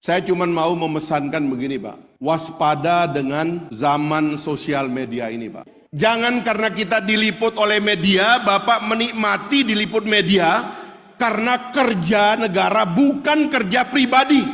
Saya cuma mau memesankan begini Pak, waspada dengan zaman sosial media ini Pak. Jangan karena kita diliput oleh media, Bapak menikmati diliput media karena kerja negara bukan kerja pribadi.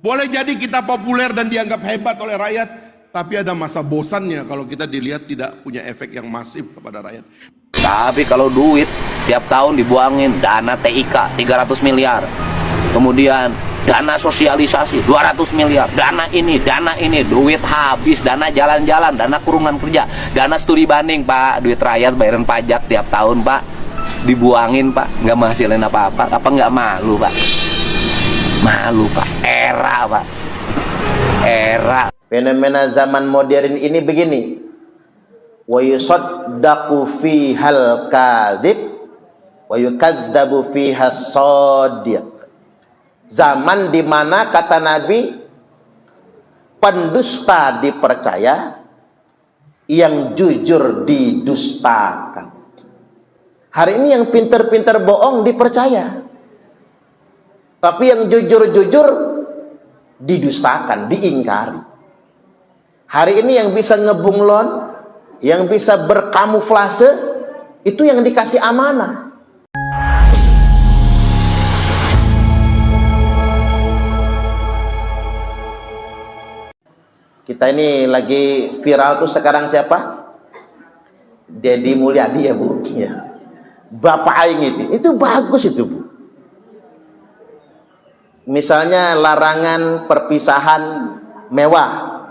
Boleh jadi kita populer dan dianggap hebat oleh rakyat, tapi ada masa bosannya kalau kita dilihat tidak punya efek yang masif kepada rakyat. Tapi kalau duit tiap tahun dibuangin dana TIK 300 miliar. Kemudian dana sosialisasi 200 miliar, dana ini, duit habis, dana jalan-jalan, dana kurungan kerja, dana studi banding Pak, duit rakyat bayaran pajak tiap tahun Pak, dibuangin Pak, nggak menghasilin apa-apa, apa nggak malu Pak? Malu Pak, era Pak, era. Fenomena zaman modern ini begini, wa yusaddaqu fihal kadhib wa yukadzabu fihas shadiq. Zaman dimana kata Nabi pendusta dipercaya, yang jujur didustakan. Hari ini yang pinter-pinter bohong dipercaya, tapi yang jujur-jujur didustakan, diingkari. Hari ini yang bisa ngebunglon, yang bisa berkamuflase, itu yang dikasih amanah. Kita ini lagi viral tuh sekarang siapa? Deddy Mulyadi ya Bu, ya. Bapak Aing itu bagus itu Bu. Misalnya larangan perpisahan mewah,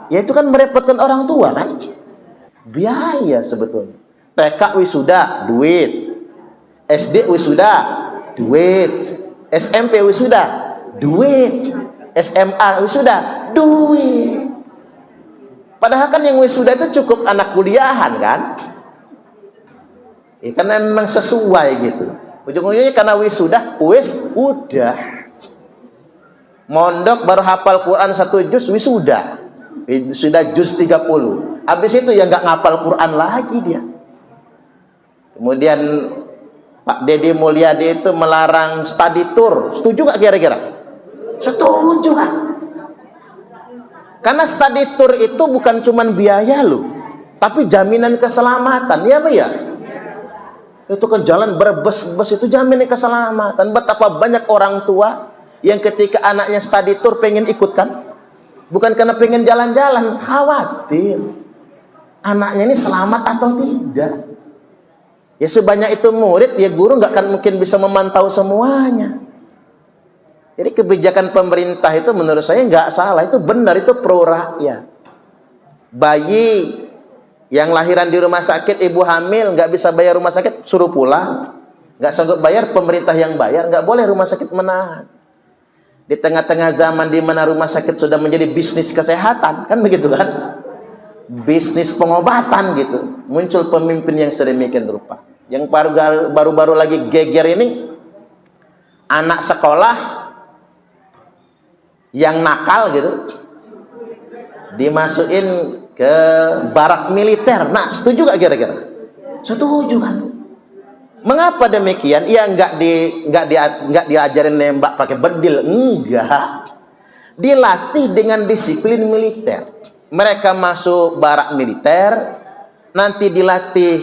ya itu kan merepotkan orang tua kan, biaya sebetulnya. TK wisuda duit, SD wisuda duit, SMP wisuda duit, SMA wisuda duit. Padahal kan yang wisuda itu cukup anak kuliahan kan, ya, karena memang sesuai gitu. Ujung-ujungnya karena wisuda, udah mondok baru hafal Quran 1 juz wisuda, sudah juz 30. Habis itu ya nggak ngapal Quran lagi dia. Kemudian Pak Deddy Mulyadi itu melarang study tour, setuju nggak kira-kira? Setuju kan? Karena study tour itu bukan cuman biaya loh, tapi jaminan keselamatan, ya Pak ya? Itu ke jalan berbes-bes itu jaminan keselamatan. Betapa banyak orang tua yang ketika anaknya study tour pengen ikut kan? Bukan karena pengen jalan-jalan, khawatir anaknya ini selamat atau tidak. Ya sebanyak itu murid, ya guru nggak akan mungkin bisa memantau semuanya. Jadi kebijakan pemerintah itu menurut saya nggak salah, itu benar, itu pro rakyat. Bayi yang lahiran di rumah sakit, ibu hamil nggak bisa bayar rumah sakit, suruh pulang. Nggak sanggup bayar, pemerintah yang bayar, nggak boleh rumah sakit menahan. Di tengah-tengah zaman di mana rumah sakit sudah menjadi bisnis kesehatan, kan begitu kan? Bisnis pengobatan gitu. Muncul pemimpin yang sedemikian rupa. Yang baru-baru lagi geger ini, anak sekolah yang nakal gitu dimasukin ke barak militer. Nah, setuju gak kira-kira? Setuju kan? Mengapa demikian? Ya nggak diajarin nembak pakai bedil, enggak. Dilatih dengan disiplin militer. Mereka masuk barak militer, nanti dilatih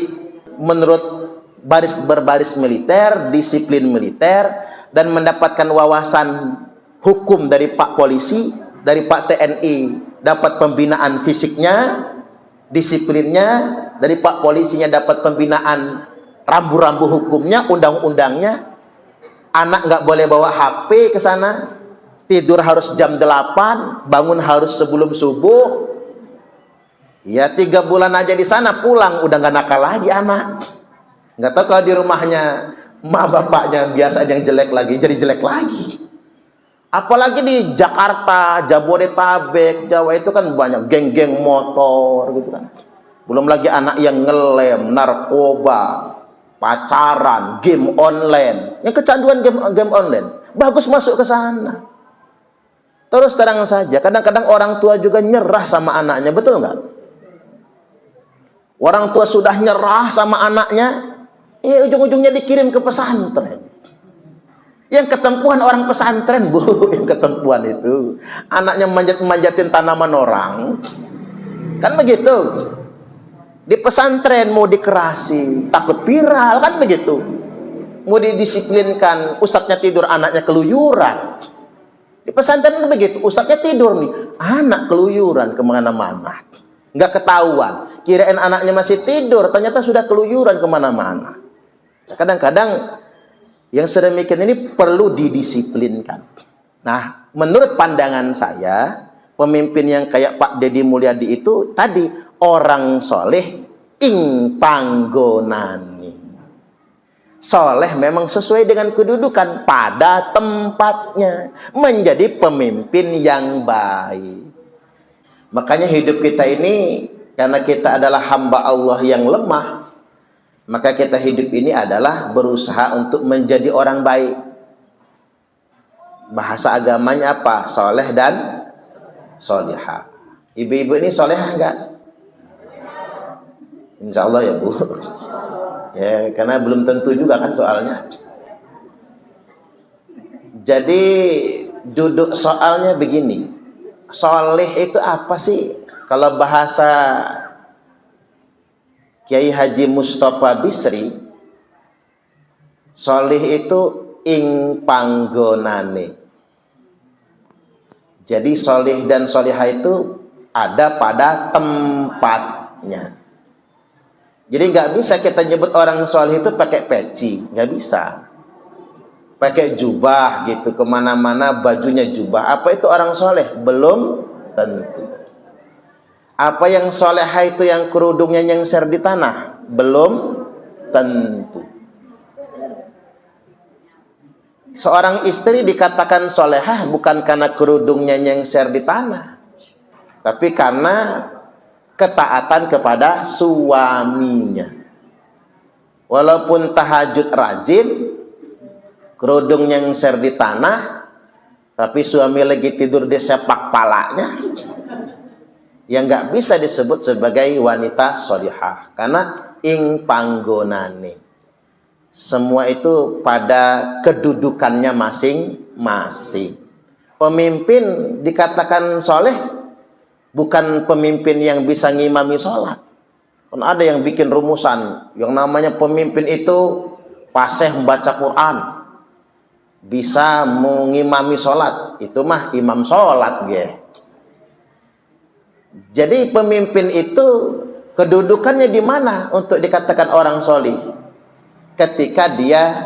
menurut berbaris militer, disiplin militer, dan mendapatkan wawasan hukum dari Pak Polisi, dari Pak TNI, dapat pembinaan fisiknya, disiplinnya, dari Pak Polisinya dapat pembinaan rambu-rambu hukumnya, undang-undangnya. Anak nggak boleh bawa HP ke sana, tidur harus jam 8, bangun harus sebelum subuh. Ya 3 bulan aja di sana, pulang udah nggak nakal lagi anak. Nggak tahu kalau di rumahnya mak bapaknya biasa yang jelek lagi, jadi jelek lagi. Apalagi di Jakarta, Jabodetabek, Jawa itu kan banyak geng-geng motor gitu kan. Belum lagi anak yang ngelem, narkoba, pacaran, game online. Yang kecanduan game online, bagus masuk ke sana. Terus terang saja, kadang-kadang orang tua juga nyerah sama anaknya, betul nggak? Orang tua sudah nyerah sama anaknya, ujung-ujungnya dikirim ke pesantren. Yang ketempuhan orang pesantren, Bu, yang ketempuhan itu anaknya manjatin tanaman orang, kan begitu. Di pesantren mau dikerasi, takut viral, kan begitu. Mau didisiplinkan, ustadznya tidur, anaknya keluyuran. Di pesantren kan begitu, ustadznya tidur nih, anak keluyuran kemana-mana, nggak ketahuan. Kirain anaknya masih tidur, ternyata sudah keluyuran kemana-mana. Kadang-kadang yang sedemikian ini perlu didisiplinkan. Nah, menurut pandangan saya, pemimpin yang kayak Pak Deddy Mulyadi itu tadi orang soleh ing panggonani. Soleh memang sesuai dengan kedudukan pada tempatnya, menjadi pemimpin yang baik. Makanya hidup kita ini, karena kita adalah hamba Allah yang lemah, maka kita hidup ini adalah berusaha untuk menjadi orang baik. Bahasa agamanya apa? Soleh dan solihah. Ibu-ibu ini solehah enggak? Insya Allah ya, Bu. Ya, karena belum tentu juga kan soalnya. Jadi duduk soalnya begini. Soleh itu apa sih? Kalau bahasa Kiai Haji Mustafa Bisri, solih itu ing panggonane. Jadi solih dan solihah itu ada pada tempatnya. Jadi nggak bisa kita nyebut orang solih itu pakai peci, nggak bisa. Pakai jubah gitu kemana-mana, bajunya jubah. Apa itu orang soleh? Belum tentu. Apa yang solehah itu yang kerudungnya nyengser di tanah? Belum tentu. Seorang istri dikatakan solehah bukan karena kerudungnya nyengser di tanah, tapi karena ketaatan kepada suaminya. Walaupun tahajud rajin, kerudung nyengser di tanah, tapi suami lagi tidur di sepak palanya, yang nggak bisa disebut sebagai wanita solihah, karena ing panggonane. Semua itu pada kedudukannya masing-masing. Pemimpin dikatakan soleh bukan pemimpin yang bisa ngimami sholat. Kan ada yang bikin rumusan yang namanya pemimpin itu fasih membaca Quran, bisa mengimami sholat, itu mah imam sholat ya. Jadi pemimpin itu kedudukannya di mana untuk dikatakan orang solih? Ketika dia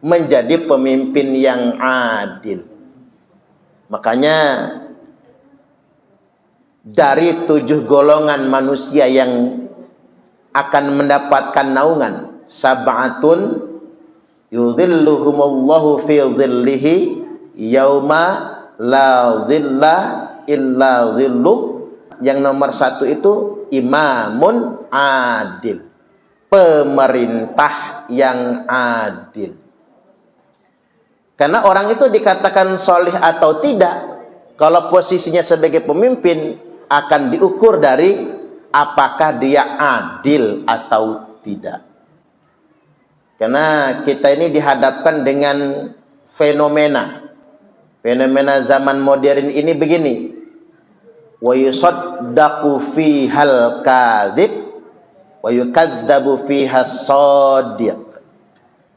menjadi pemimpin yang adil. Makanya dari 7 golongan manusia yang akan mendapatkan naungan, sab'atun yudhilluhumullahu fi dhillihi yauma la dhilla illa dhilluh. Yang nomor 1 itu imamun adil, pemerintah yang adil. Karena orang itu dikatakan solih atau tidak, kalau posisinya sebagai pemimpin akan diukur dari apakah dia adil atau tidak. Karena kita ini dihadapkan dengan fenomena zaman modern ini begini. Wa yusaddaqu fihal kadzib wa yukadzabu fihas shadiq.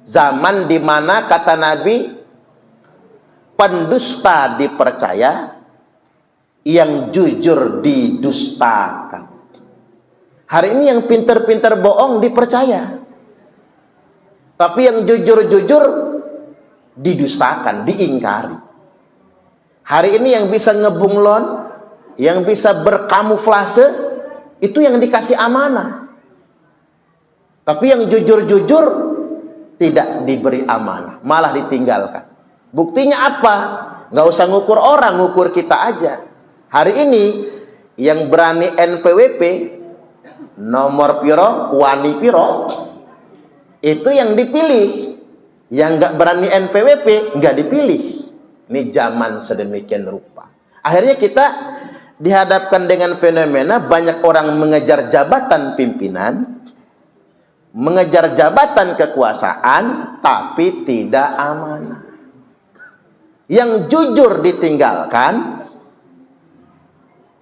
Zaman di mana kata Nabi pendusta dipercaya, yang jujur didustakan. Hari ini yang pinter-pinter bohong dipercaya, tapi yang jujur-jujur didustakan, diingkari. Hari ini yang bisa ngebunglon, yang bisa berkamuflase, itu yang dikasih amanah. Tapi yang jujur-jujur tidak diberi amanah, malah ditinggalkan. Buktinya apa? Nggak usah ngukur orang, ngukur kita aja. Hari ini yang berani NPWP, nomor piro, wani piro, itu yang dipilih. Yang nggak berani NPWP nggak dipilih. Ini zaman sedemikian rupa. Akhirnya kita dihadapkan dengan fenomena banyak orang mengejar jabatan pimpinan, mengejar jabatan kekuasaan, tapi tidak amanah. yang jujur ditinggalkan,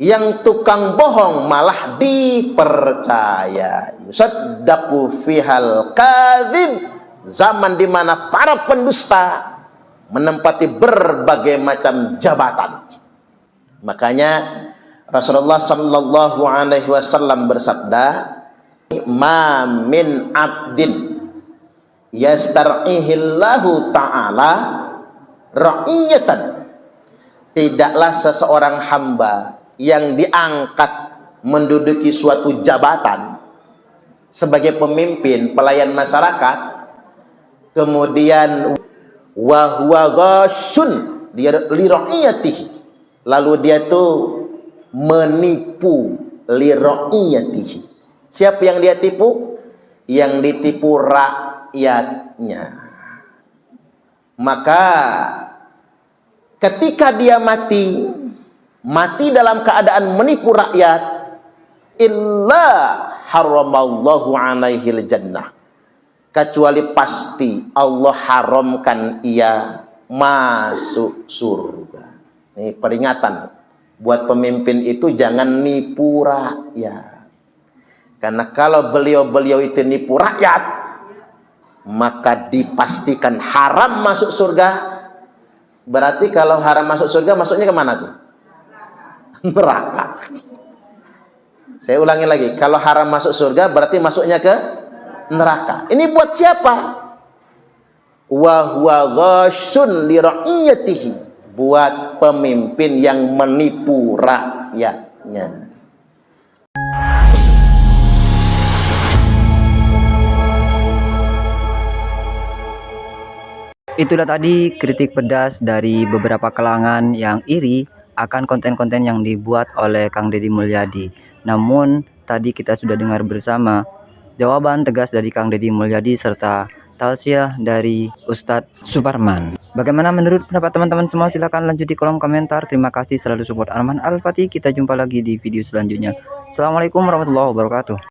yang tukang bohong malah dipercaya. Yusaddaqu fihal kadzib, zaman di mana para pendusta menempati berbagai macam jabatan. Makanya Rasulullah sallallahu alaihi wasallam bersabda, "Ma min 'abdin yastar'ihillahu ta'ala ra'iyatan." Tidaklah seseorang hamba yang diangkat menduduki suatu jabatan sebagai pemimpin pelayan masyarakat, kemudian wa huwa ghasyun li ra'iyatihi, lalu dia tuh menipu li ra'iyatihi. Siapa yang dia tipu? Yang ditipu rakyatnya. Maka ketika dia mati dalam keadaan menipu rakyat, illa haramallahu alaihil jannah, kecuali pasti Allah haramkan ia masuk surga. Ini peringatan buat pemimpin itu, jangan nipu rakyat. Karena kalau beliau-beliau itu nipu rakyat, maka dipastikan haram masuk surga. Berarti kalau haram masuk surga, masuknya kemana tuh? Neraka. Saya ulangi lagi, kalau haram masuk surga berarti masuknya ke neraka. Ini buat siapa? Wa huwa ghasyun li ra'iyatihi, buat pemimpin yang menipu rakyatnya. Itulah tadi kritik pedas dari beberapa kalangan yang iri akan konten-konten yang dibuat oleh Kang Deddy Mulyadi. Namun tadi kita sudah dengar bersama jawaban tegas dari Kang Deddy Mulyadi serta tausiah dari Ustadz Suparman. Bagaimana menurut pendapat teman-teman semua? Silahkan lanjut di kolom komentar. Terima kasih selalu support Arman Al-Fatih. Kita jumpa lagi di video selanjutnya. Assalamualaikum warahmatullahi wabarakatuh.